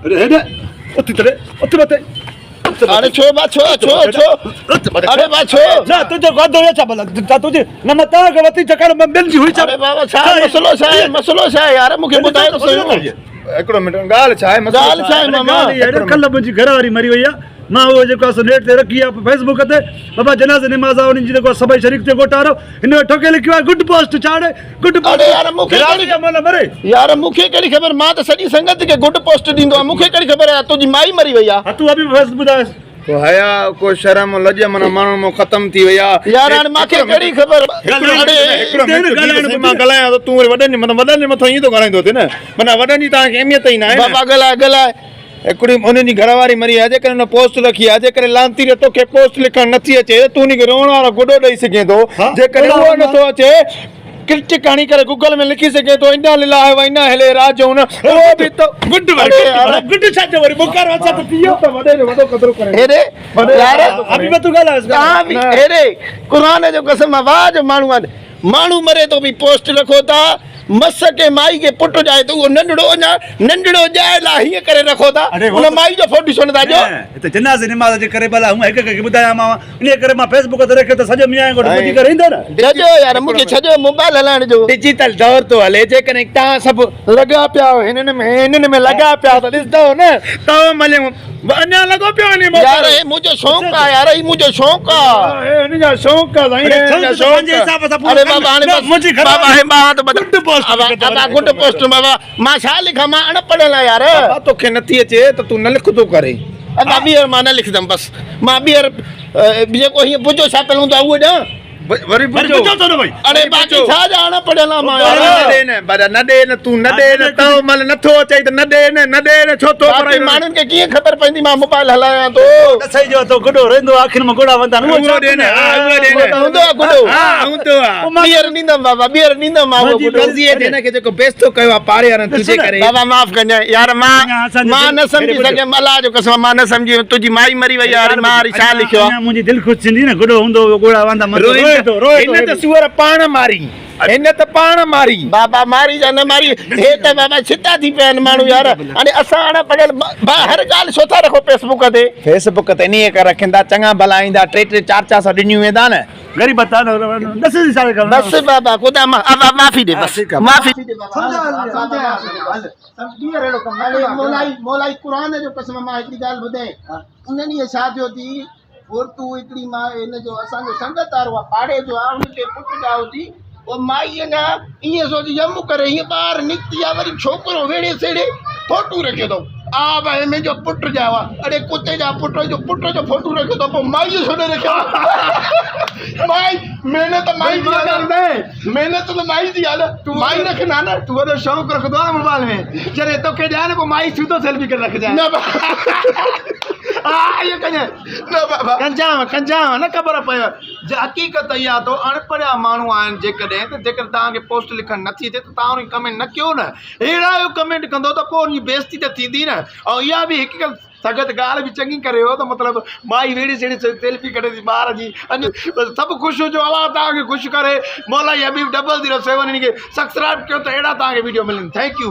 हेॾे उथी तड़े उथ मथे अरे छो बा छो अरे बा छो ना तुझे गोदो या छा भला तुझे न मता के वती चकर में मिल जी हुई छा अरे बाबा छा मसलो छा यार मूंखे ॿुधायो त सही हिकिड़ो मिंट ॻाल्हि छा आहे ॻाल्हि छा आहे मामा कल्ह मुंहिंजी घरवारी मरी वई आहे मां उहो जेको आहे नेट ते रखी आहे फेसबुक ते बाबा जनाज़ निमाज़ आहे उन्हनि जी जेको सभई शरीक ते गोटारो हिन में ठोके लिखियो आहे गुड पोस्ट चाड़े गुड पोस्ट अरे यार मूंखे मरे यार मूंखे कहिड़ी ख़बर मां त सॼी संगत खे गुड पोस्ट ॾींदो आहे मूंखे कहिड़ी ख़बर आहे तुंहिंजी माई मरी वई आहे तूं अभी फेसबुक ॿुधाए को हया को शर्म लज मन माण्हू मो ख़त्म थी वई आहे यार हाणे मूंखे कहिड़ी ख़बर हिकिड़ो मिंट मां ॻाल्हायां त तूं वॾनि वॾनि जे मथां ईअं थो ॻाल्हाईंदो थिए न माना वॾनि जी तव्हांखे अहमियत ई न आहे बाबा ॻाल्हाए हिकिड़ी उन्हनि जी घरवारी मरी आहे जेकॾहिं हुन पोस्ट रखी आहे जेकॾहिं लांती रे तोखे पोस्ट लिखणु नथी अचे तूं उनखे रोअण वारो गुॾो ॾेई सघे थो जेकॾहिं उहो नथो अचे क्रिटिक हणी करे गूगल में लिखी सघे थो इना लिलाए व इना हिले राजो न उहो बि त गुड गुड छा जो वरी बुखार अचा त पियो त वॾे जो वॾो क़दुरु करे हेरे यार अभी मैं तू ॻाल्हाए तव्हां बि हेरे क़ुर जो कसम वाह जो माण्हू आहिनि माण्हू मरे तो बि पोस्ट रखो था मस के माई के पुट जाए तो वो नंढड़ो जाए ला हीअं करे रखो था उन माई जो फोटो छो नथा ॾियो हिते जनाज़े निमाज़ जे करे भला हिक खे ॿुधायां मां इन करे मां फेसबुक ते रखियो त सॼो मियां घोट ॿुधी करे ईंदो न छॾियो यार मूंखे छॾियो मोबाइल हलाइण जो डिजिटल दौर तो हले जेकॾहिं तव्हां सभु लॻा पिया हिननि में लॻा पिया त ॾिसंदव न तव्हां मले अञा लॻो पियो वञे यार हे मुंहिंजो शौक़ु आहे यार ही मुंहिंजो शौक़ु आहे हिन जा शौक़ु आहे अरे बाबा हाणे मुंहिंजी बाबा हे मां त गुड पोस्ट बाबा मां छा लिखां मां अनपढ़ियल आहियां यार तोखे नथी अचे त तूं न लिखंदो करे मां ॿीहर मां न लिखंदमि बसि मां ॿीहर जेको हीअं बुझो छा पियो हूंदो आहे उहो ॾियां वरी बुझो तो न भाई अरे बाकी छा ॼाण पढ़ियल आहियां मां यार न ॾे न तूं न ॾे न तव्हां महिल नथो अचे त न ॾे न छो थो बाक़ी माण्हुनि खे कीअं ख़बर पवंदी मां मोबाइल हलायां थो सही जो तो गुॾो रहंदो आखिर में गुड़ा वंदा न उहो ॾे न हूंदो आहे गुॾो हूंदो आहे ॿीहर ॾींदमि बाबा ॿीहर ॾींदमि मां उहो गुॾो हिन खे जेको बेस्तो कयो आहे पाड़े वारनि तुंहिंजे करे बाबा माफ़ कजां यार मां न सम्झी सघियमि अलाह जो कसम मां न सम्झी तुंहिंजी माई मरी वई यार मां वरी छा लिखियो आहे मुंहिंजी दिलि ख़ुशि थींदी न गुॾो हूंदो गुड़ा वंदा रोए सूअर पाण मारी हिन त पाण मारी बाबा मारी जा न मारी हे त बाबा छिता थी पिया आहिनि माण्हू यार हाणे असां हाणे पढ़ियल हर ॻाल्हि छो था रखो फेसबुक ते इन करे रखंदा चङा भला ईंदा 300-400 ॾिनियूं वेंदा न गरीब बता बस बाबा खुदा माफ़ी दे बस माफ़ी मोलाई क़ुर जो कसम मां हिकिड़ी ॻाल्हि ॿुधाए उन ॾींहुं छा थियो थी औरतूं हिकिड़ी मां हिन जो असांजो संगत वारो आहे पाड़े जो आहे उनखे पुट ॼाओ थी वो माई अञा ईअं सोची ॼमू करे हीअं ॿाहिरि निकिती आहे वरी छोकिरो वेड़े सेड़े फोटू रखियो अथऊं भाई मुंहिंजो पुट ॼाओ आहे अड़े कुते जा पुट जो फोटू रखियो अथऊं पोइ माई छो न रखियो माई महिनत माई महिनत त माई जी आहे न तूं माई रखंदा न तूं वॾो शौक़ु रखंदो आहे मोबाइल में जॾहिं तोखे ॾियां न पोइ माई सूधो सेल्फी करे रखजांइ कंजाम न ख़बर पयो हक़ीक़त इहा आहे तो अनपढ़िया माण्हू आहिनि जेकॾहिं तव्हांखे पोस्ट लिखणु नथी अचे त तव्हां उन कमेंट न कयो न अहिड़ा जो कमेंट कंदो त पोइ उनजी बेइज़ती त थींदी न ऐं इहा बि हिकु सगत ॻाल्हि बि चङी करे हो त मतिलबु माई वेड़ी सेड़ी सेल्फी कढे थी ॿार जी सभु ख़ुशि हुजो अलाह तव्हांखे ख़ुशि करे मौला हबीब 007 खे सब्सक्राइब कयो त अहिड़ा तव्हांखे वीडियो मिलनि थैंक यू